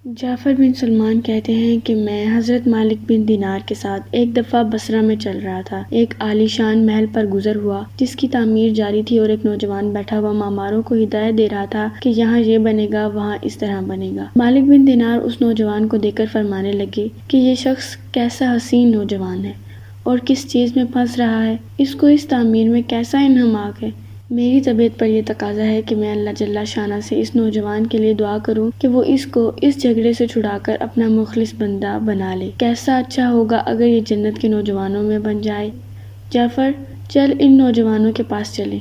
جعفر بن سلمان کہتے ہیں کہ میں حضرت مالک بن دینار کے ساتھ ایک دفعہ بصرہ میں چل رہا تھا۔ ایک عالی شان محل پر گزر ہوا جس کی تعمیر جاری تھی، اور ایک نوجوان بیٹھا ہوا معماروں کو ہدایت دے رہا تھا کہ یہاں یہ بنے گا، وہاں اس طرح بنے گا۔ مالک بن دینار اس نوجوان کو دیکھ کر فرمانے لگے کہ یہ شخص کیسا حسین نوجوان ہے اور کس چیز میں پھنس رہا ہے، اس کو اس تعمیر میں کیسا انہماک ہے۔ میری طبیعت پر یہ تقاضا ہے کہ میں اللہ جل شانہ سے اس نوجوان کے لیے دعا کروں کہ وہ اس کو اس جھگڑے سے چھڑا کر اپنا مخلص بندہ بنا لے۔ کیسا اچھا ہوگا اگر یہ جنت کے نوجوانوں میں بن جائے۔ جعفر، چل ان نوجوانوں کے پاس چلیں۔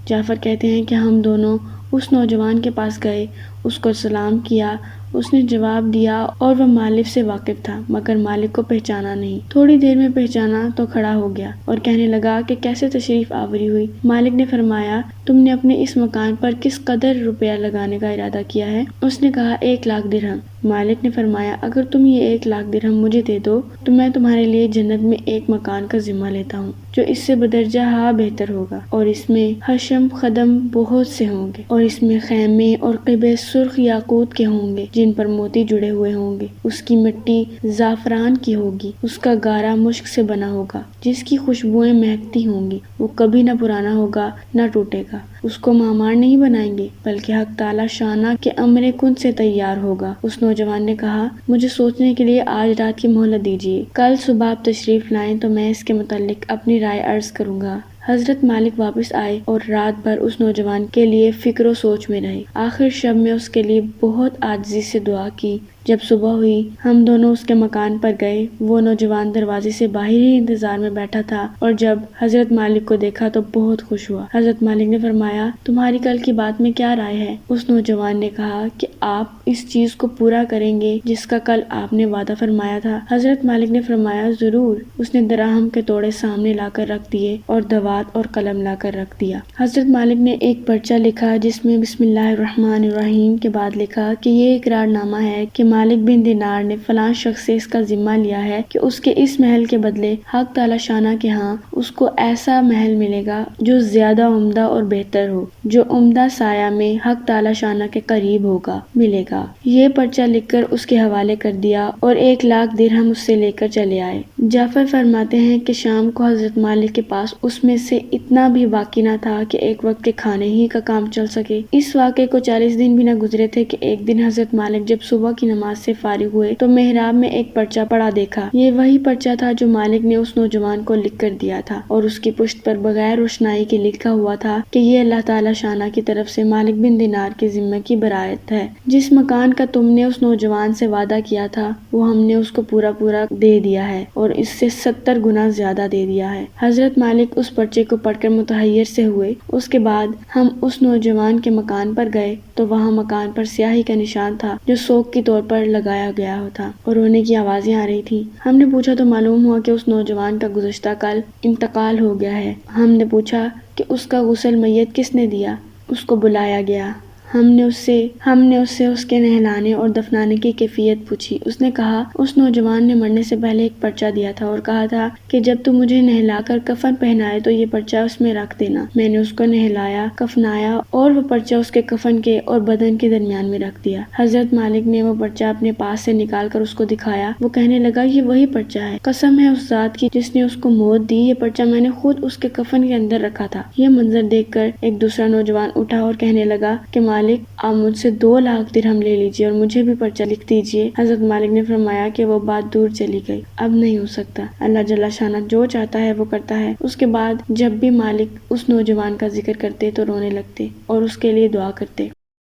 جعفر کہتے ہیں کہ ہم دونوں اس نوجوان کے پاس گئے، اس کو سلام کیا۔ اس نے جواب دیا اور وہ مالک سے واقف تھا، مگر مالک کو پہچانا نہیں۔ تھوڑی دیر میں پہچانا تو کھڑا ہو گیا اور کہنے لگا کہ کیسے تشریف آوری ہوئی۔ مالک نے فرمایا، تم نے اپنے اس مکان پر کس قدر روپیہ لگانے کا ارادہ کیا ہے؟ اس نے کہا 1,00,000 درہم۔ مالک نے فرمایا، اگر تم یہ 1,00,000 درہم مجھے دے دو تو میں تمہارے لیے جنت میں ایک مکان کا ذمہ لیتا ہوں جو اس سے بدرجہ بہتر ہوگا، اور اس میں حشم خدم بہت سے ہوں گے، اور اس میں خیمے اور قبے سرخ یاقوت کے ہوں گے جن پر موتی جڑے ہوئے ہوں گے۔ اس کی مٹی زعفران کی ہوگی، اس کا گارا مشک سے بنا ہوگا جس کی خوشبوئیں مہکتی ہوں گی۔ وہ کبھی نہ پرانا ہوگا نہ ٹوٹے گا۔ اس کو معمار نہیں بنائیں گے بلکہ حق تعالی شانہ کے امر کن سے تیار ہوگا۔ اس نوجوان نے کہا، مجھے سوچنے کے لیے آج رات کی مہلت دیجیے، کل صبح آپ تشریف لائیں تو میں اس کے متعلق اپنی رائے عرض کروں گا۔ حضرت مالک واپس آئے اور رات بھر اس نوجوان کے لیے فکر و سوچ میں رہے۔ آخر شب میں اس کے لیے بہت عاجزی سے دعا کی۔ جب صبح ہوئی، ہم دونوں اس کے مکان پر گئے۔ وہ نوجوان دروازے سے باہر ہی انتظار میں بیٹھا تھا، اور جب حضرت مالک کو دیکھا تو بہت خوش ہوا۔ حضرت مالک نے فرمایا، تمہاری کل کی بات میں کیا رائے ہے؟ اس نوجوان نے کہا کہ آپ اس چیز کو پورا کریں گے جس کا کل آپ نے وعدہ فرمایا تھا؟ حضرت مالک نے فرمایا، ضرور۔ اس نے دراہم کے توڑے سامنے لا کر رکھ دیے اور دوات اور قلم لا کر رکھ دیا۔ حضرت مالک نے ایک پرچہ لکھا جس میں بسم اللہ الرحمن الرحیم کے بعد لکھا کہ یہ اقرار نامہ ہے کہ مالک بن دینار نے فلاں شخص سے اس کا ذمہ لیا ہے کہ اس کے اس محل کے بدلے حق تعالی شانہ کے ہاں اس کو ایسا محل ملے گا جو زیادہ عمدہ اور بہتر ہو، جو عمدہ سایہ میں حق تعالی شانہ کے قریب ہوگا، ملے گا۔ یہ پرچہ لکھ کر اس کے حوالے کر دیا اور 1,00,000 درہم اس سے لے کر چلے آئے۔ جعفر فرماتے ہیں کہ شام کو حضرت مالک کے پاس اس میں سے اتنا بھی باقی نہ تھا کہ ایک وقت کے کھانے ہی کا کام چل سکے۔ اس واقعے کو 40 دن بھی نہ گزرے تھے کہ ایک دن حضرت مالک جب صبح کی نماز سے فارغ ہوئے تو محراب میں ایک پرچہ پڑا دیکھا۔ یہ وہی پرچہ تھا جو مالک نے اس نوجوان کو لکھ کر دیا تھا، اور اس کی پشت پر بغیر روشنائی کے لکھا ہوا تھا کہ یہ اللہ تعالی شانہ کی طرف سے مالک بن دینار کے ذمے کی برائت ہے۔ جس مکان کا تم نے اس نوجوان سے وعدہ کیا تھا وہ ہم نے اس کو پورا دے دیا ہے، اور اس سے 70 گنا زیادہ دے دیا ہے۔ حضرت مالک اس پرچے کو پڑھ کر متحیر سے ہوئے۔ اس کے بعد ہم اس نوجوان کے مکان پر گئے تو وہاں مکان پر سیاہی کا نشان تھا جو سوگ کے طور پر لگایا گیا تھا، اور رونے کی آوازیں آ رہی تھیں۔ ہم نے پوچھا تو معلوم ہوا کہ اس نوجوان کا گزشتہ کل انتقال ہو گیا ہے۔ ہم نے پوچھا کہ اس کا غسل میت کس نے دیا؟ اس کو بلایا گیا۔ ہم نے اس سے اس کے نہلانے اور دفنانے کی کیفیت پوچھی۔ اس نے کہا، اس نوجوان نے مرنے سے پہلے ایک پرچہ دیا تھا اور کہا تھا کہ جب تم مجھے نہلا کر کفن پہنائے تو یہ پرچہ اس میں رکھ دینا۔ میں نے اس کو نہلایا، کفنایا، اور وہ پرچہ اس کے کفن کے اور بدن کے درمیان میں رکھ دیا۔ حضرت مالک نے وہ پرچہ اپنے پاس سے نکال کر اس کو دکھایا۔ وہ کہنے لگا، یہ وہی پرچہ ہے، قسم ہے اس ذات کی جس نے اس کو موت دی، یہ پرچہ میں نے خود اس کے کفن کے اندر رکھا تھا۔ یہ منظر دیکھ کر ایک دوسرا نوجوان اٹھا اور کہنے لگا کہ مالک، آپ مجھ سے 2,00,000 درہم لے لیجیے اور مجھے بھی پرچہ لکھ دیجیے۔ حضرت مالک نے فرمایا کہ وہ بات دور چلی گئی، اب نہیں ہو سکتا۔ اللہ جل شانہ جو چاہتا ہے وہ کرتا ہے۔ اس کے بعد جب بھی مالک اس نوجوان کا ذکر کرتے تو رونے لگتے اور اس کے لیے دعا کرتے۔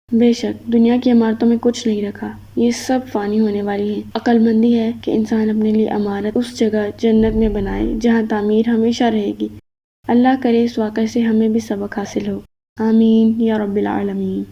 بے شک دنیا کی عمارتوں میں کچھ نہیں رکھا، یہ سب فانی ہونے والی ہیں۔ عقل مندی ہے کہ انسان اپنے لیے عمارت اس جگہ جنت میں بنائے جہاں تعمیر ہمیشہ رہے گی۔ اللہ کرے اس واقعے سے ہمیں بھی سبق حاصل ہو۔ آمین یا رب العالمین۔